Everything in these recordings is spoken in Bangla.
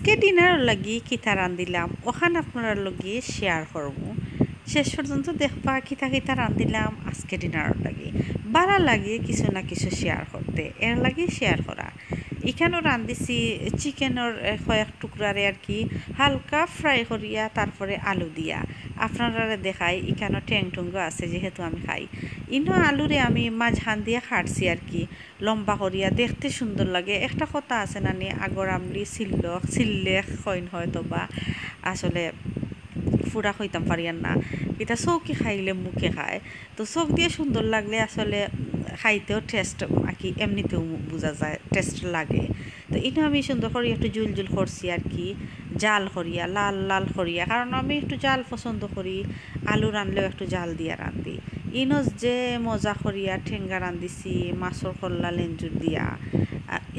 আজকে ডিনার লাগি কিতা রান্ধিলাম ওখানে আপনার লগে শেয়ার করব। শেষ পর্যন্ত দেখবা কিতা কিতা রান্ধিলাম আজকে ডিনার লাগি ভালো লাগে কিছু না কিছু শেয়ার করতে, এর লাগি শেয়ার করা। এখানেও রান্ধিছি চিকেনের কয়েক টুকরারে আর কি হালকা ফ্রাই করিয়া তারপরে আলু দিয়া আপনারা দেখাই। এখানেও ট্যাং টুঙ্গ আছে যেহেতু আমি খাই। ইনো আলুরে আমি মাঝখান দিয়ে খাটছি আর কি লম্বা করিয়া, দেখতে সুন্দর লাগে। একটা কথা আছে না নি আগর আমলি ছিললে খৈন হয়তো বা আসলে ফুরা হইতাম পারিয়ান না, এটা চৌকি খাইলে মুখে খায়। তো চোখ দিয়ে সুন্দর লাগলে আসলে খাইতেও টেস্ট আর কি এমনিতেও বোঝা যায় টেস্ট লাগে। তো এটা আমি সুন্দর করে একটু জুল জুল করছি আর কি, জাল করিয়া লাল লাল করিয়া, কারণ আমি একটু জাল পছন্দ করি। আলু রানলেও একটু জাল দিয়া রান্ধি। ইনস যে মজা করিয়া ঠেঙ্গা রান্ধিছি মাছর কল্লা লেঞ্জুর দিয়া।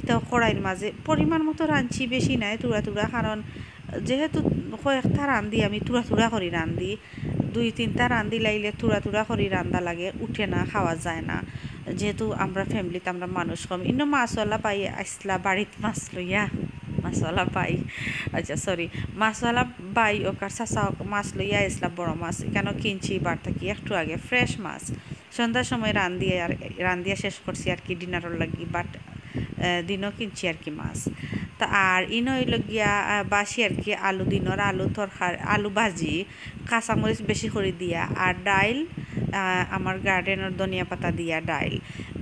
এটাও কড়াইয়ের মাঝে পরিমাণ মতো রাঁধছি, বেশি নাই তুড়া তুড়া, কারণ যেহেতু কয়েকটা রান্ধি আমি তুড়া তুড়া করি রান্ধি। দুই তিনটা রান্ধি লাইলে তুড়া তুড়া করি রান্ধা লাগে, উঠে না, খাওয়া যায় না। যেহেতু আমরা ফ্যামিলিতে আমরা মানুষ কম। ইন্ন মাছওয়ালা পাই আসলা বাড়িত মাছ লইয়া, মাছওয়ালা পাই, আচ্ছা সরি, মাছওয়ালা বাই ওকার চাচা মাছ লইয়া আসলা, বড় মাছ এখানেও কিনছি বার থাকি একটু আগে, ফ্রেশ মাছ। সন্ধ্যার সময় রান্ধিয়া শেষ করছি আর কি ডিনারের লাগি, বাট দিনও কিনছি আর কি মাছ। তা আর ইনো হইল গিয়া বাসি আর কি আলু দিনর আলু তরকারি আলু ভাজি কাঁচামরিচ বেশি করে দিয়া, আর ডাইল আমার গার্ডেনের ধনিয়া পাতা দিয়া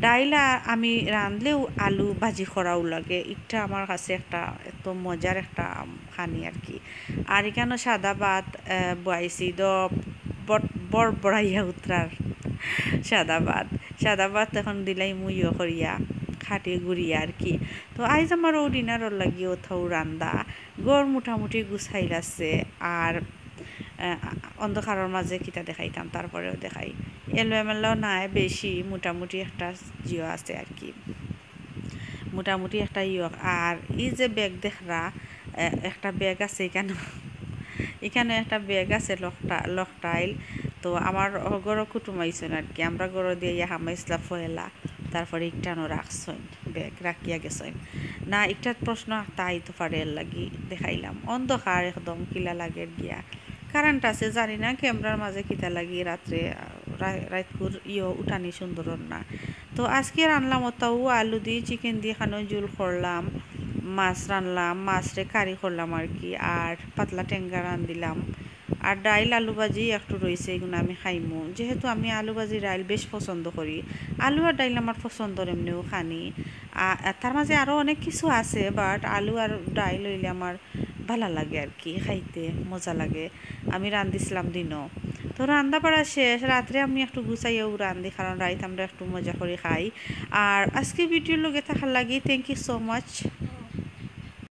ডাইল আমি রাঁধলেও আলু ভাজি করাও লাগে। এটা আমার কাছে একটা এত মজার একটা খানি আর কি। আর এখানে সাদা ভাত বয়াইছি বড় বড়াইয়া উত্তরার সাদা ভাত এখন দিলাই মুইও করিয়া খাটি গুড়িয়া আর কি। তো আইজ আমার ও ডিনারর লাগি ওথাও রান্দা গড় মোটামুটি গুছাইল আছে। আর অন্ধকারের মাঝে কিতা দেখাইতাম, তারপরেও দেখাই। এলোমেলো নাই বেশি, মোটামুটি একটা জিও আছে আর কি, মোটামুটি একটা আর এই যে ব্যাগ দেখরা একটা ব্যাগ আছে এখানে একটা ব্যাগ আছে লকটাইল। তো আমার গড় কুটুমাইছেন আর কি, আমরা গড় দিয়ে হামাইছিলা ফয়লা, তারপরে একটানো রাখছেন ব্যাগ রাখিয়া গেছেন না। একটা প্রশ্ন তাই তো পারে লাগি দেখাইলাম। অন্ধকার একদম কিলা লাগে গিয়া, কারেন্ট আছে জানি না ক্যামেরার মাঝে কিতা লাগি রাত্রে রাতকুর উঠানি সুন্দর না। তো আজকে রানলাম ওটাও আলু দিয়ে চিকেন দিয়ে খানো জুল করলাম, মাছ রানলাম, মাছরে কারি করলাম আর কি, আর পাতলা টেঙ্গা রান্ধিলাম। আর ডাইল আলু ভাজি একটু রয়েছে, এগুলো আমি খাইমু যেহেতু আমি আলু ভাজি ডাইল বেশ পছন্দ করি। আলু আর ডাইল আমার পছন্দর এমনিও খানি। তার মাঝে আরও অনেক কিছু আছে, বাট আলু আর ডাইল হইলে আমার ভালো লাগে আর কি, খাইতে মজা লাগে। আমি রান্ধিছিলাম দিনও। তো রান্না বাড়া শেষ, রাত্রে আমি একটু গুছাইয়াও রান্ধি, কারণ রাইত আমরা একটু মজা করে খাই। আর আজকে ভিডিওর লগে থাকার লাগি থ্যাংক ইউ সো মাচ।